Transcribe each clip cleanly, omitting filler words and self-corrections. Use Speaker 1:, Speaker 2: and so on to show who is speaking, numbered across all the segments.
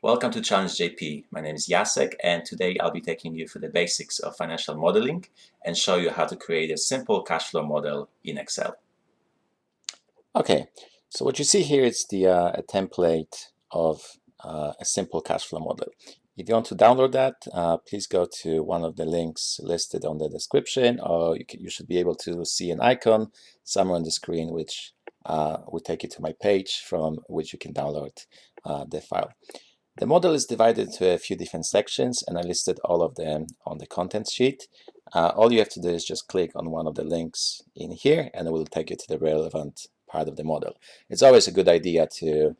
Speaker 1: Welcome to Challenge JP. My name is Jacek, and today I'll be taking you through the basics of financial modeling and show you how to create a simple cash flow model in Excel.
Speaker 2: Okay, so what you see here is a template of a simple cash flow model. If you want to download that, please go to one of the links listed on the description, or you should be able to see an icon somewhere on the screen which will take you to my page from which you can download the file. The model is divided into a few different sections, and I listed all of them on the contents sheet. All you have to do is just click on one of the links in here, and it will take you to the relevant part of the model. It's always a good idea to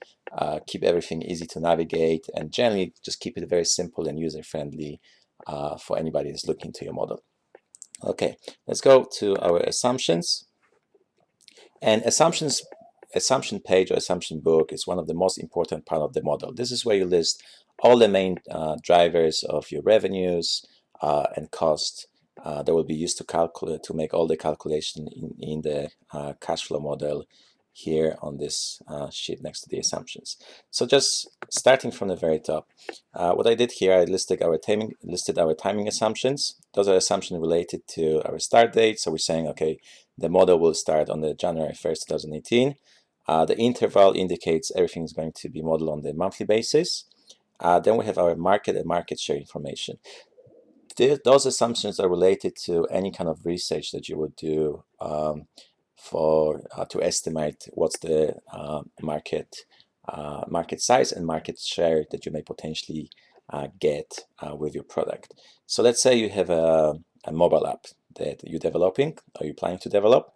Speaker 2: keep everything easy to navigate, and generally just keep it very simple and user-friendly for anybody who's looking to your model. Okay, let's go to our assumptions. And assumption page or assumption book is one of the most important part of the model. This is where you list all the main drivers of your revenues and cost that will be used to make all the calculation in the cash flow model here on this sheet next to the assumptions. So just starting from the very top, what I did here, I listed our timing assumptions. Those are assumptions related to our start date. So we're saying, okay, the model will start on the January 1st, 2018. The interval indicates everything is going to be modeled on the monthly basis. Then we have our market and market share information. Those assumptions are related to any kind of research that you would do to estimate what's the market size and market share that you may potentially get with your product. So let's say you have a mobile app that you're developing or you're planning to develop.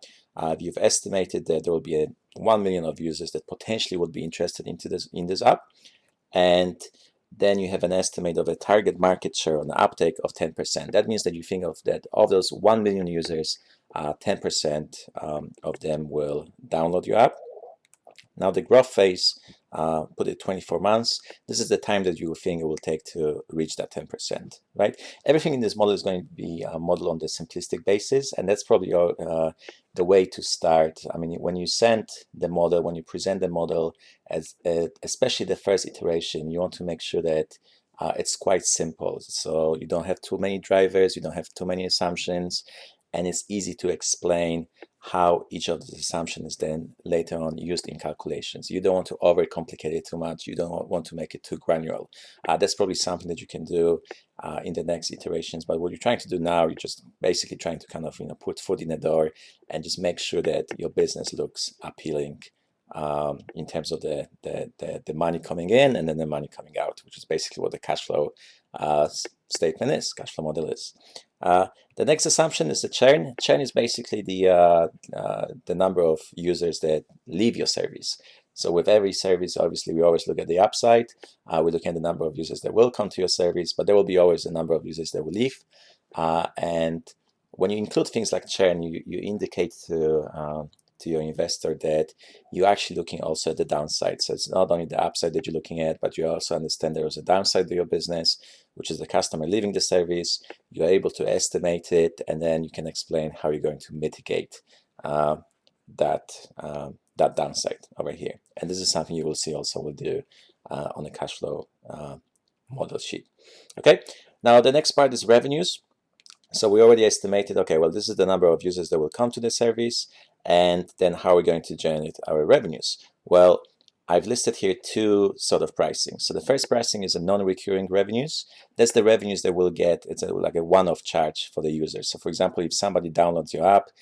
Speaker 2: You've estimated that there will be 1 million of users that potentially would be interested in this app, and then you have an estimate of a target market share on the uptake of 10%. That means that you think of that of those 1 million users, 10% of them will download your app. Now the growth phase, put it 24 months. This is the time that you think it will take to reach that 10%, right? Everything in this model is going to be modeled on the simplistic basis, and that's probably the way to start. I mean, when you present the model, especially the first iteration, you want to make sure that it's quite simple. So you don't have too many drivers, you don't have too many assumptions, and it's easy to explain how each of the assumptions is then later on used in calculations. You don't want to overcomplicate it too much. You don't want to make it too granular. That's probably something that you can do in the next iterations. But what you're trying to do now, you're just basically trying to kind of put foot in the door and just make sure that your business looks appealing in terms of the money coming in and then the money coming out, which is basically what the cash flow statement is, cash flow model is. The next assumption is the churn. Churn is basically the number of users that leave your service. So with every service, obviously, we always look at the upside. We look at the number of users that will come to your service, but there will be always a number of users that will leave. And when you include things like churn, you indicate to your investor that you're actually looking also at the downside. So it's not only the upside that you're looking at, but you also understand there is a downside to your business, which is the customer leaving the service. You're able to estimate it, and then you can explain how you're going to mitigate that downside over here. And this is something you will see also with the on the cash flow model sheet. Okay, now the next part is revenues. So we already estimated, okay, well, this is the number of users that will come to the service, and then how are we going to generate our revenues? Well, I've listed here two sort of pricing. So the first pricing is a non-recurring revenues. That's the revenues that we'll get. It's like a one-off charge for the user. So for example, if somebody downloads your app,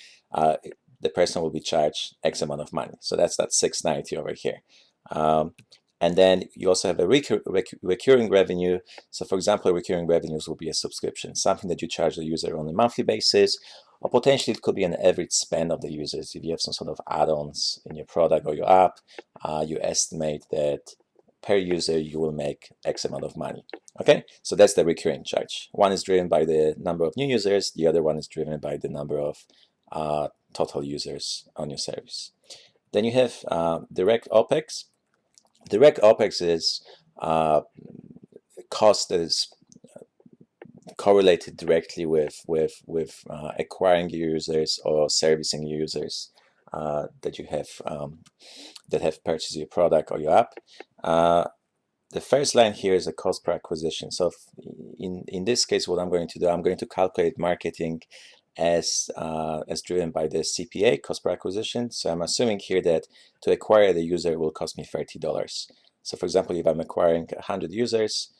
Speaker 2: the person will be charged X amount of money. So that's that $6.90 over here. And then you also have a recurring revenue. So for example, recurring revenues will be a subscription, something that you charge the user on a monthly basis, or potentially it could be an average spend of the users. If you have some sort of add-ons in your product or your app, you estimate that per user you will make X amount of money. Okay, so that's the recurring charge. One is driven by the number of new users, the other one is driven by the number of total users on your service. Then you have direct OPEX. Direct OPEX is cost that is correlated directly with acquiring users or servicing users that you have that have purchased your product or your app. the first line here is a cost per acquisition. So in this case, what I'm going to do, I'm going to calculate marketing as driven by the CPA, cost per acquisition. So I'm assuming here that to acquire the user will cost me $30. So for example, if I'm acquiring 100 users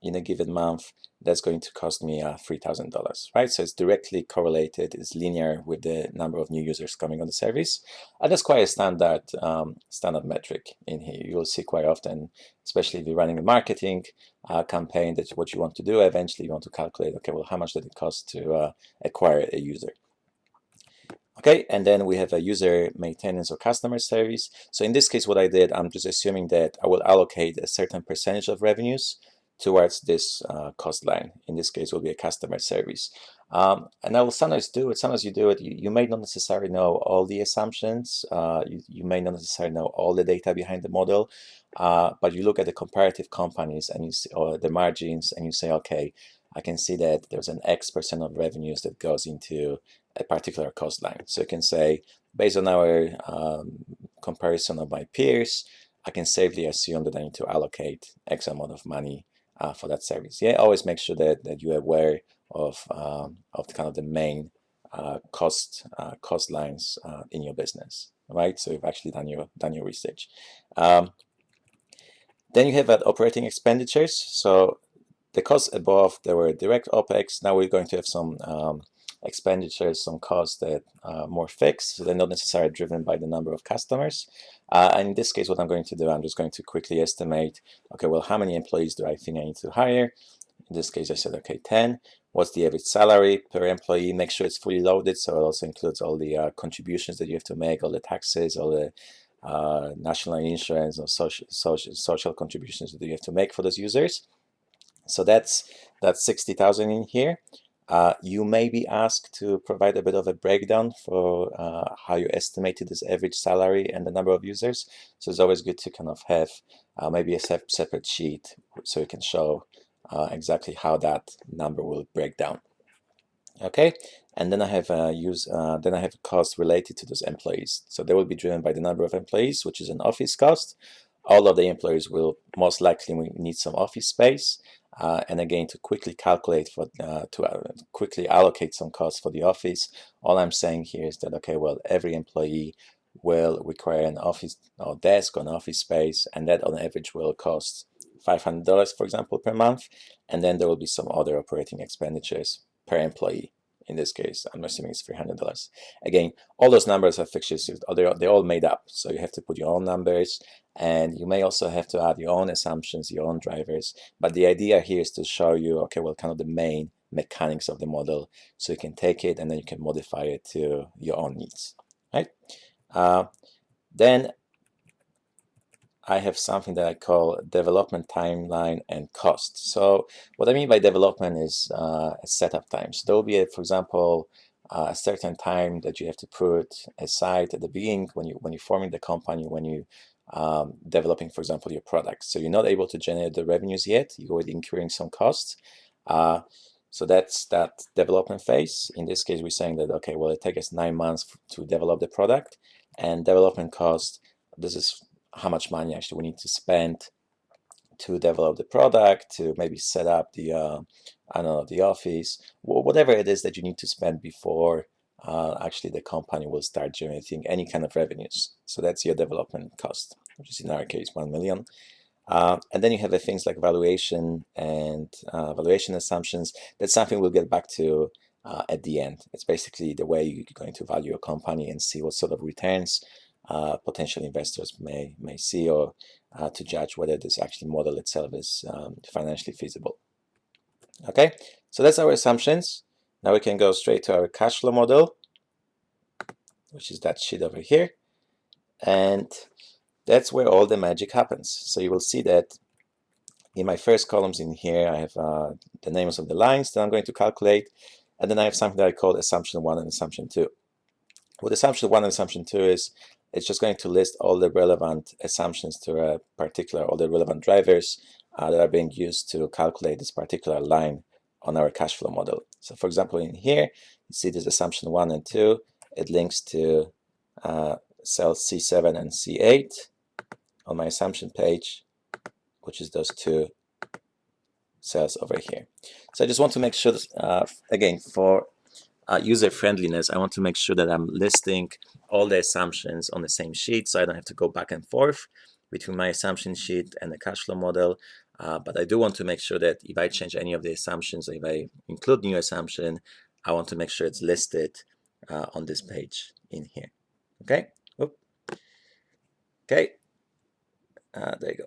Speaker 2: in a given month, that's going to cost me $3,000, right? So it's directly correlated, it's linear with the number of new users coming on the service. And that's quite a standard metric in here. You will see quite often, especially if you're running a marketing campaign, that's what you want to do. Eventually, you want to calculate, okay, well, how much did it cost to acquire a user? Okay, and then we have a user maintenance or customer service. So in this case, what I did, I'm just assuming that I will allocate a certain percentage of revenues towards this cost line. In this case, will be a customer service. And I will sometimes do it, sometimes you do it, you may not necessarily know all the assumptions, you may not necessarily know all the data behind the model, but you look at the comparative companies and you see, or the margins, and you say, okay, I can see that there's an X% of revenues that goes into a particular cost line. So you can say, based on our comparison of my peers, I can safely assume that I need to allocate X amount of money for that service. Yeah, always make sure that you're aware of kind of the main cost lines in your business, right? So you've actually done your research. Then you have operating expenditures. So the costs above, there were direct OPEX. Now we're going to have some expenditures, some costs that are more fixed, so they're not necessarily driven by the number of customers. And in this case, what I'm going to do, I'm just going to quickly estimate, okay, well, how many employees do I think I need to hire? In this case, I said, okay, 10. What's the average salary per employee? Make sure it's fully loaded, so it also includes all the contributions that you have to make, all the taxes, all the national insurance or social contributions that you have to make for those users. So that's 60,000 in here. You may be asked to provide a bit of a breakdown for how you estimated this average salary and the number of users. So it's always good to kind of have maybe a separate sheet so you can show exactly how that number will break down. Okay, and then I have then I have a cost related to those employees. So they will be driven by the number of employees, which is an office cost. All of the employees will most likely need some office space. And again, to quickly calculate quickly allocate some costs for the office, all I'm saying here is that, okay, well, every employee will require an office or desk or an office space, and that on average will cost $500, for example, per month. And then there will be some other operating expenditures per employee. In this case, I'm assuming it's $300. Again, all those numbers are fictitious. They're all made up. So you have to put your own numbers, and you may also have to add your own assumptions, your own drivers. But the idea here is to show you, okay, well, kind of the main mechanics of the model, so you can take it and then you can modify it to your own needs, right? Then I have something that I call development timeline and cost. So what I mean by development is a setup time. So there will be, for example, a certain time that you have to put aside at the beginning when you're forming the company, when you developing, for example, your product. So you're not able to generate the revenues yet. You're already incurring some costs. So that's that development phase. In this case, we're saying that, okay, well, it takes us 9 months to develop the product, and development cost, this is how much money actually we need to spend to develop the product, to maybe set up the I don't know, the office, whatever it is that you need to spend before actually the company will start generating any kind of revenues. So that's your development cost, which is in our case 1 million. And then you have things like valuation and valuation assumptions. That's something we'll get back to at the end. It's basically the way you're going to value a company and see what sort of returns potential investors may see, or to judge whether this actually model itself is financially feasible. Okay, so that's our assumptions. Now we can go straight to our cash flow model, which is that sheet over here. And that's where all the magic happens. So you will see that in my first columns in here, I have the names of the lines that I'm going to calculate. And then I have something that I call assumption 1 and assumption 2. What assumption 1 and assumption 2 is, it's just going to list all the relevant assumptions to a particular, all the relevant drivers that are being used to calculate this particular line on our cash flow model. So for example, in here, you see this assumption 1 and 2. It links to cells C7 and C8 on my assumption page. which is those two cells over here. So I just want to make sure, again, for user friendliness, I want to make sure that I'm listing all the assumptions on the same sheet, so I don't have to go back and forth between my assumption sheet and the cash flow model. But I do want to make sure that if I change any of the assumptions, or if I include new assumption, I want to make sure it's listed on this page in here. Okay. Oop. Okay. There you go.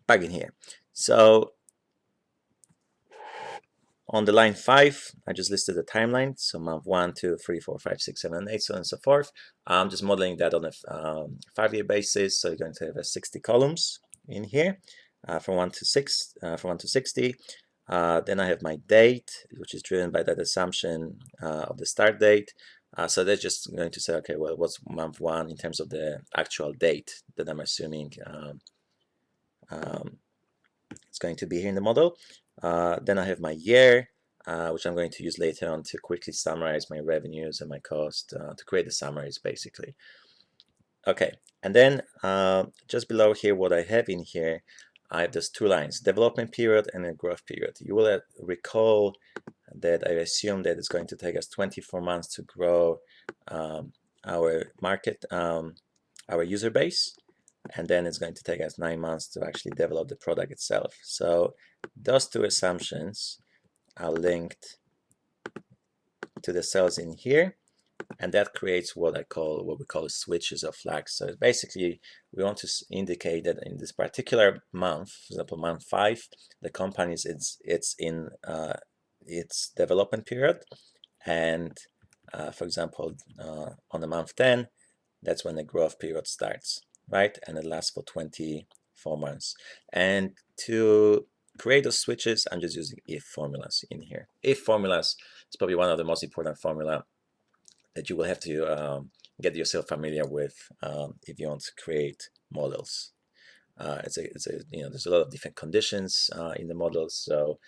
Speaker 2: Back in here. So on the line 5, I just listed the timeline. So month 1, 2, 3, 4, 5, 6, 7, 8, so on and so forth. I'm just modeling that on a 5-year basis. So you're going to have 60 columns in here, from 1 to 60. Then I have my date, which is driven by that assumption of the start date. So that's just going to say, okay, well, what's month 1 in terms of the actual date that I'm assuming it's going to be here in the model. Then I have my year, which I'm going to use later on to quickly summarize my revenues and my cost, to create the summaries basically. Okay, and then just below here, what I have in here, I have those 2 lines, development period and a growth period. You will recall that I assume that it's going to take us 24 months to grow our market, our user base, and then it's going to take us 9 months to actually develop the product itself. So those 2 assumptions are linked to the cells in here, and that creates what we call switches or flags. So basically, we want to indicate that in this particular month, for example, month 5, the company it's in its development period, and for example, on the month 10, that's when the growth period starts, right? And it lasts for 24 months. And to create those switches, I'm just using if formulas in here. If formulas is probably one of the most important formula that you will have to get yourself familiar with if you want to create models. There's a lot of different conditions in the models, so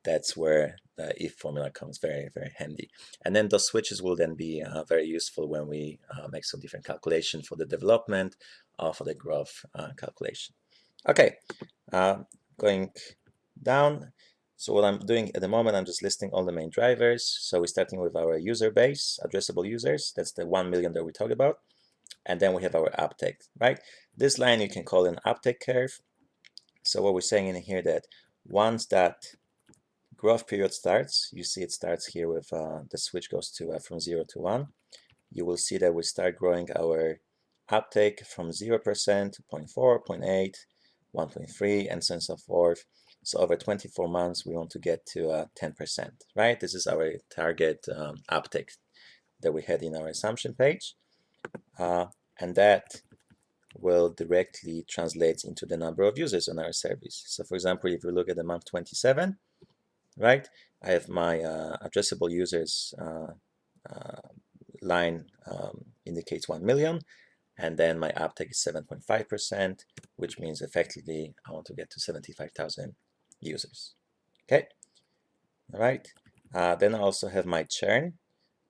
Speaker 2: that's where the if formula comes very, very handy. And then those switches will then be very useful when we make some different calculation for the development or for the growth calculation. Okay, going down. So what I'm doing at the moment, I'm just listing all the main drivers. So we're starting with our user base, addressable users. That's the 1 million that we talked about. And then we have our uptake, right? This line you can call an uptake curve. So what we're saying in here that once that growth period starts, you see it starts here with the switch goes to from 0 to 1. You will see that we start growing our uptake from 0% to 0.4, 0.8, 1.3, and so on and so forth. So over 24 months, we want to get to 10%, right? This is our target uptake that we had in our assumption page. And that will directly translate into the number of users on our service. So for example, if we look at the month 27, right, I have my addressable users line indicates 1 million, and then my uptake is 7.5%, which means effectively I want to get to 75,000 users. Okay, all right. Then I also have my churn.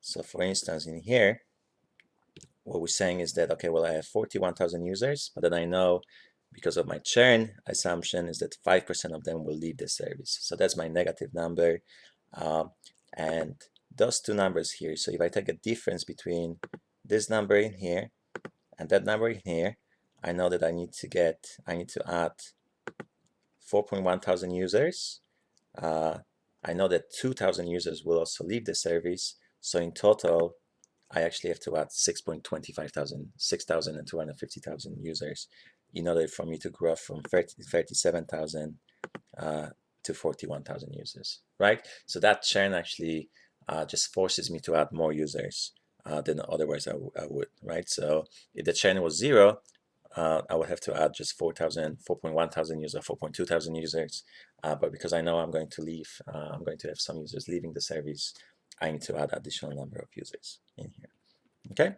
Speaker 2: So for instance, in here, what we're saying is that, okay, well, I have 41,000 users, but then I know because of my churn assumption is that 5% of them will leave the service. So that's my negative number. And those 2 numbers here, so if I take a difference between this number in here and that number in here, I know that I need to add 4.1 thousand users. I know that 2,000 users will also leave the service. So in total, I actually have to add 6,250,000 users in order for me to grow from 37,000 to 41,000 users, right? So that churn actually just forces me to add more users than otherwise I would, right? So if the churn was 0, I would have to add just 4.1 thousand users, 4.2 thousand users. But because I know I'm going to leave, I'm going to have some users leaving the service, I need to add additional number of users in here. Okay,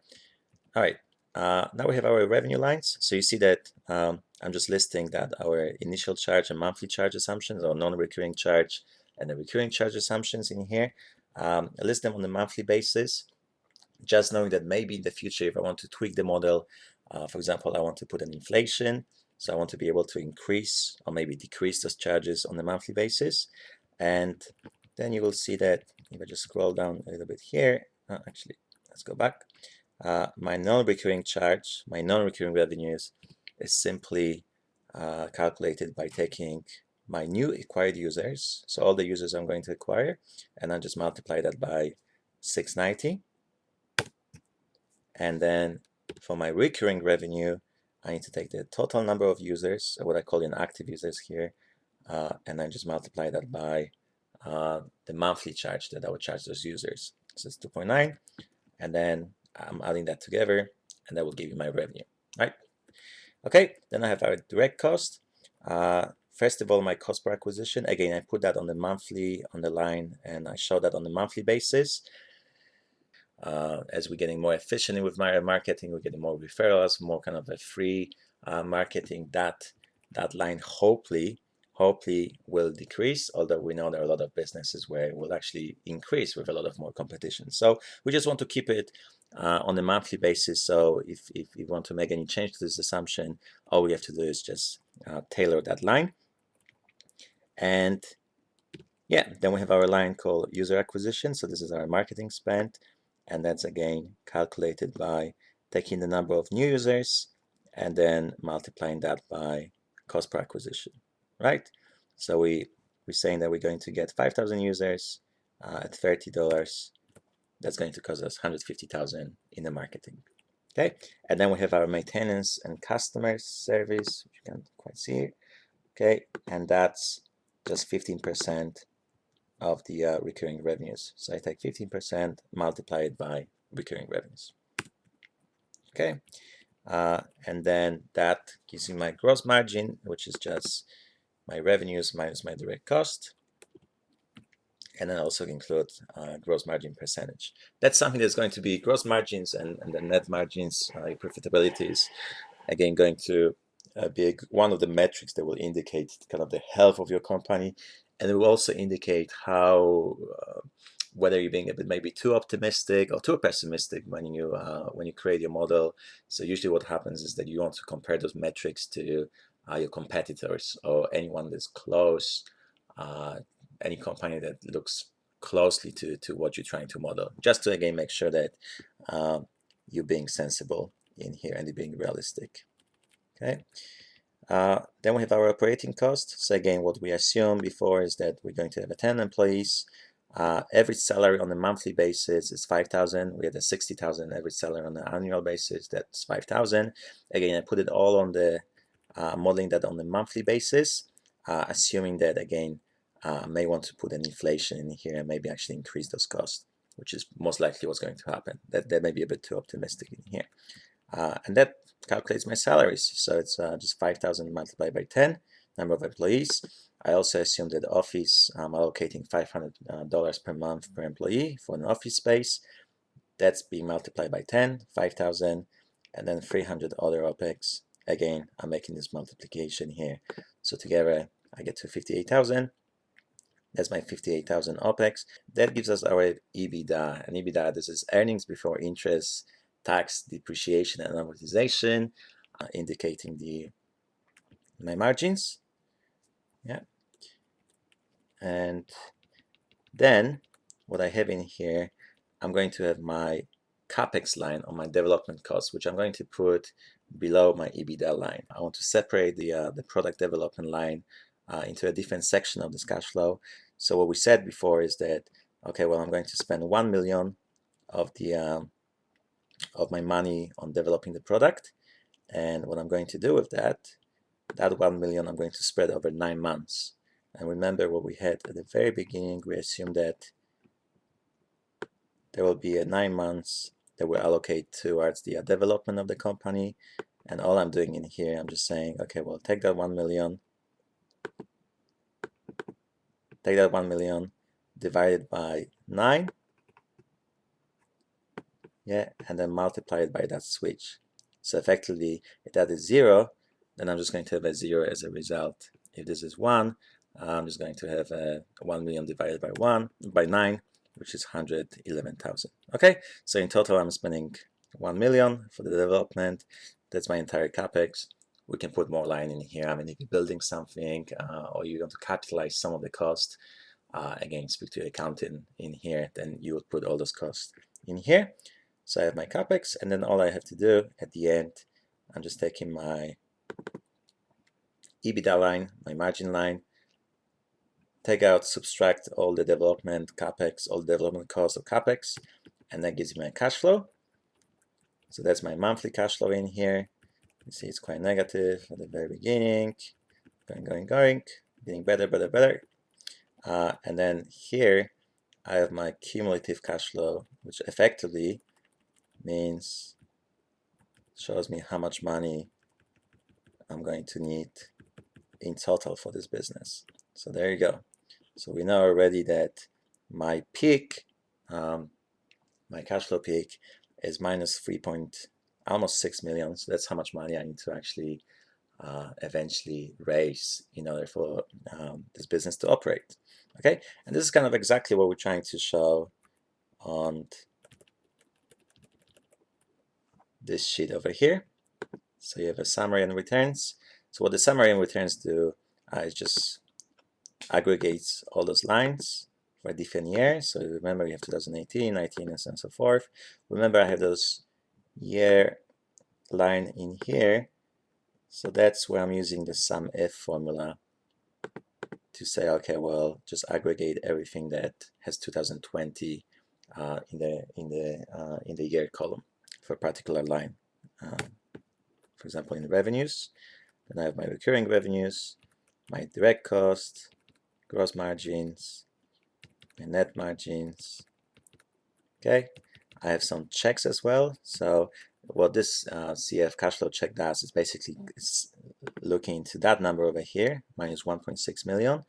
Speaker 2: all right. Now we have our revenue lines. So you see that I'm just listing that our initial charge and monthly charge assumptions, or non-recurring charge and the recurring charge assumptions in here. I list them on a monthly basis, just knowing that maybe in the future, if I want to tweak the model, for example, I want to put an inflation So I want to be able to increase or maybe decrease those charges on a monthly basis. And then you will see that if I just scroll down a little bit here, actually, let's go back. My non-recurring charge, my non-recurring revenues is simply calculated by taking my new acquired users, so all the users I'm going to acquire, and I just multiply that by 690. And then for my recurring revenue, I need to take the total number of users, or what I call inactive users here, and then just multiply that by the monthly charge that I would charge those users. So it's 2.9, and then I'm adding that together, and that will give you my revenue, right? Okay, then I have our direct cost. First of all, my cost per acquisition. Again, I put that on the monthly on the line, and I show that on the monthly basis. As we're getting more efficient with my marketing, we're getting more referrals, more kind of a free marketing. That line hopefully will decrease, although we know there are a lot of businesses where it will actually increase with a lot of more competition. So we just want to keep it on a monthly basis. So if you want to make any change to this assumption, all we have to do is just tailor that line. And yeah, then we have our line called user acquisition. So this is our marketing spend, and that's again calculated by taking the number of new users and then multiplying that by cost per acquisition, right? So we're saying that we're going to get 5,000 users at $30. That's going to cost us 150,000 in the marketing. Okay, and then we have our maintenance and customer service, which you can't quite see here. Okay, and that's just 15% of the recurring revenues. So I take 15%, multiply it by recurring revenues. Okay, and then that gives me my gross margin, which is just my revenues minus my direct cost, and then also include gross margin percentage. That's something that's going to be gross margins and the net margins, profitability is again going to be one of the metrics that will indicate kind of the health of your company, and it will also indicate how whether you're being a bit maybe too optimistic or too pessimistic when you create your model. So usually what happens is that you want to compare those metrics to your competitors or anyone that's close, any company that looks closely to what you're trying to model, just to again make sure that you're being sensible in here and you're being realistic. Okay. Then we have our operating cost. So again, what we assumed before is that we're going to have 10 employees. Average salary on a monthly basis is 5,000. We had a 60,000 average salary on an annual basis. That's 5,000. Again, I put it all on the modeling that on the monthly basis, assuming that again, may want to put an inflation in here and maybe actually increase those costs, which is most likely what's going to happen. That may be a bit too optimistic in here. And that calculates my salaries. So it's just 5,000 multiplied by 10, number of employees. I also assume that office, I'm allocating $500 per month per employee for an office space. That's being multiplied by 10, 5,000, and then 300 other OPEX. Again, I'm making this multiplication here. So together, I get to 58,000. That's my 58,000 OPEX. That gives us our EBITDA. And EBITDA, this is earnings before interest, tax, depreciation, and amortization, indicating my margins. Yeah. And then what I have in here, I'm going to have my CapEx line on my development costs, which I'm going to put below my EBITDA line. I want to separate the product development line into a different section of this cash flow. So what we said before is that, okay, well, I'm going to spend 1 million of my money on developing the product, and what I'm going to do with that 1 million I'm going to spread over 9 months. And remember what we had at the very beginning, we assumed that there will be 9 months that we allocate towards the development of the company. And all I'm doing in here, I'm just saying, okay, well, take that 1 million, divided by 9, yeah, and then multiply it by that switch. So effectively, if that is 0, then I'm just going to have a 0 as a result. If this is 1, I'm just going to have 1 million divided by 9, which is 111,000. Okay, so in total, I'm spending 1 million for the development. That's my entire capex. we can put more line in here. I mean, if you're building something or you want to capitalize some of the cost, again, speak to your accountant in here, then you would put all those costs in here. So I have my capex, and then all I have to do at the end, I'm just taking my EBITDA line, my margin line, take out, subtract all the development capex, all the development costs of capex, and that gives me my cash flow. So that's my monthly cash flow in here. You see it's quite negative at the very beginning, going, getting better. And then here I have my cumulative cash flow, which effectively means shows me how much money I'm going to need in total for this business. So there you go. So we know already that my peak, my cash flow peak is minus 3 point, almost 6 million. So that's how much money I need to actually eventually raise in order for this business to operate. Okay, and this is kind of exactly what we're trying to show on this sheet over here. So you have a summary and returns. So what the summary and returns do is just aggregates all those lines for a different year. So remember you have 2018, 19, and so on and so forth. Remember I have those year line in here. So that's where I'm using the sum if formula to say, okay, well, just aggregate everything that has 2020 in the year column for a particular line. For example, in revenues, then I have my recurring revenues, my direct cost, gross margins, and net margins. Okay, I have some checks as well. So what this CF cash flow check does is basically it's looking into that number over here, minus 1.6 million,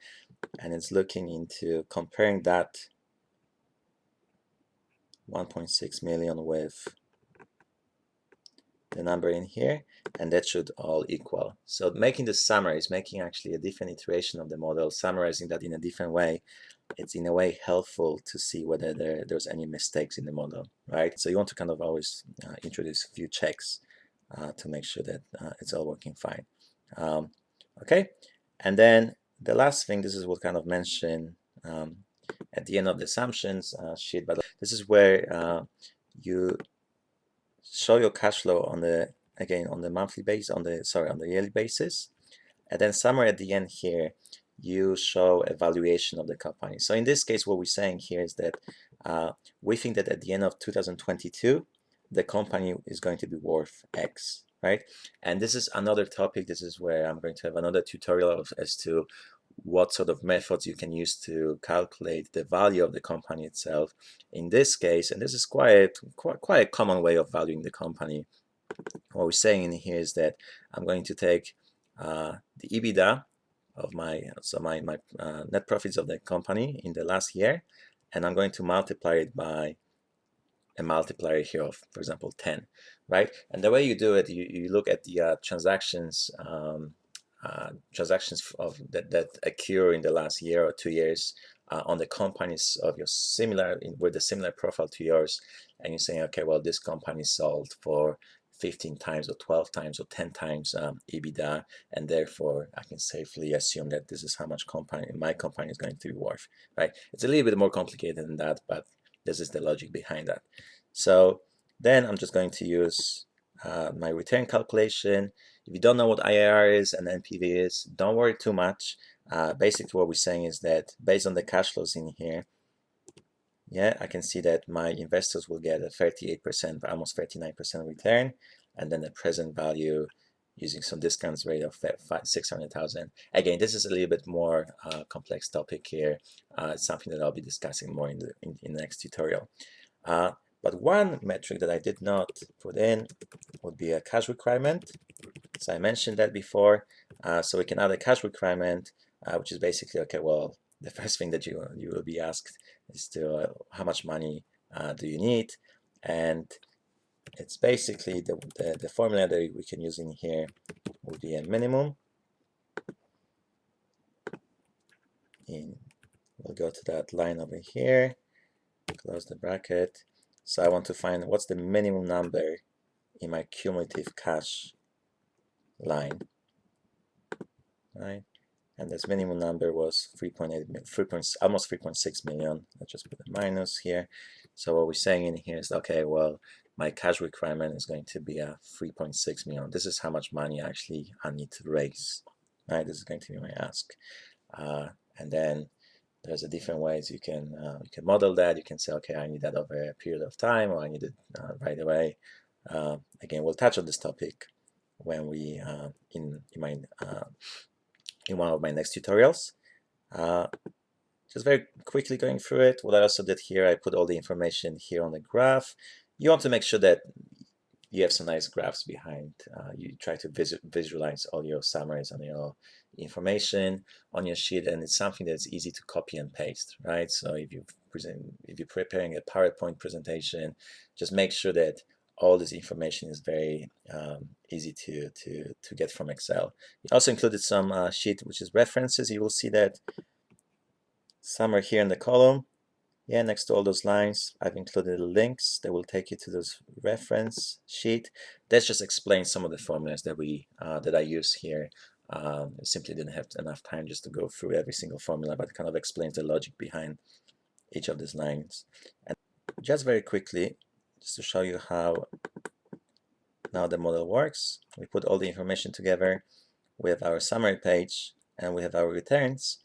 Speaker 2: and it's looking into comparing that 1.6 million with the number in here, and that should all equal. So making the summary is making actually a different iteration of the model, summarizing that in a different way. It's in a way helpful to see whether there's any mistakes in the model, right? So you want to kind of always introduce a few checks to make sure that it's all working fine. Okay, and then the last thing, this is what kind of mentioned at the end of the assumptions sheet, but this is where you show your cash flow on the monthly basis, on the yearly basis, and then somewhere at the end here you show a valuation of the company. So in this case, what we're saying here is that we think that at the end of 2022 the company is going to be worth X, right? And this is another topic. This is where I'm going to have another tutorial as to what sort of methods you can use to calculate the value of the company itself. In this case, and this is quite a common way of valuing the company, what we're saying in here is that I'm going to take the EBITDA of my net profits of the company in the last year, and I'm going to multiply it by a multiplier here of, for example, 10, right? And the way you do it, you look at the transactions of that occur in the last year or 2 years on the companies of your with a similar profile to yours, and you're saying, okay, well, this company sold for 15 times or 12 times or 10 times EBITDA, and therefore I can safely assume that this is how much my company is going to be worth, right? It's a little bit more complicated than that, but this is the logic behind that. So then I'm just going to use my return calculation. If you don't know what IRR is and NPV is, don't worry too much. Basically what we're saying is that based on the cash flows in here, yeah, I can see that my investors will get a 38%, almost 39% return, and then the present value using some discounts rate of 600,000. Again, this is a little bit more complex topic here. It's something that I'll be discussing more in the next tutorial. But one metric that I did not put in would be a cash requirement. So I mentioned that before. So we can add a cash requirement, which is basically, okay, well, the first thing that you will be asked is to how much money do you need, and it's basically the formula that we can use in here would be a minimum. We'll go to that line over here, close the bracket. So I want to find what's the minimum number in my cumulative cash line, right? And this minimum number was 3.8 million, almost 3.6 million. Let's just put a minus here. So what we're saying in here is, okay, well, my cash requirement is going to be a 3.6 million. This is how much money actually I need to raise, right? This is going to be my ask. And then there's a different ways you can model that. You can say, okay, I need that over a period of time, or I need it right away. Again, we'll touch on this topic when we in one of my next tutorials. Just very quickly going through it. What I also did here, I put all the information here on the graph. You want to make sure that you have some nice graphs behind. You try to visualize all your summaries and your information on your sheet, and it's something that's easy to copy and paste, right? So if you're preparing a PowerPoint presentation, just make sure that all this information is very easy to get from Excel. I also included some sheet which is references. You will see that somewhere here in the column. Yeah, next to all those lines, I've included links that will take you to those reference sheet. That just explains some of the formulas that that I use here. I simply didn't have enough time just to go through every single formula, but it kind of explains the logic behind each of these lines. And just very quickly, just to show you how now the model works, we put all the information together. We have our summary page, and we have our returns.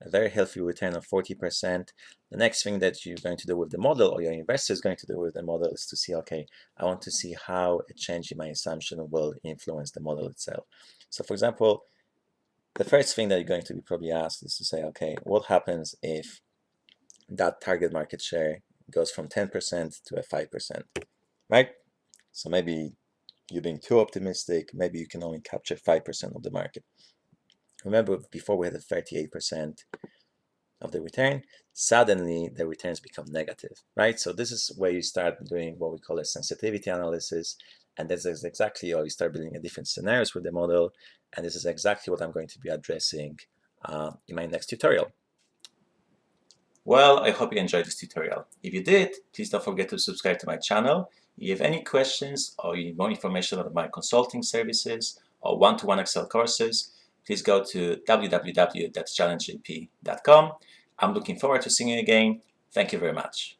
Speaker 2: A very healthy return of 40%. The next thing that you're going to do with the model, or your investor is going to do with the model, is to see, okay, I want to see how a change in my assumption will influence the model itself. So for example, the first thing that you're going to be probably asked is to say, okay, what happens if that target market share goes from 10% to a 5%, right? So maybe you're being too optimistic, maybe you can only capture 5% of the market. Remember, before we had a 38% of the return, suddenly the returns become negative, right? So this is where you start doing what we call a sensitivity analysis, and this is exactly how you start building a different scenarios with the model, and this is exactly what I'm going to be addressing in my next tutorial.
Speaker 1: Well, I hope you enjoyed this tutorial. If you did, please don't forget to subscribe to my channel. If you have any questions or you need more information about my consulting services or one-to-one Excel courses, please go to www.challengegp.com. I'm looking forward to seeing you again. Thank you very much.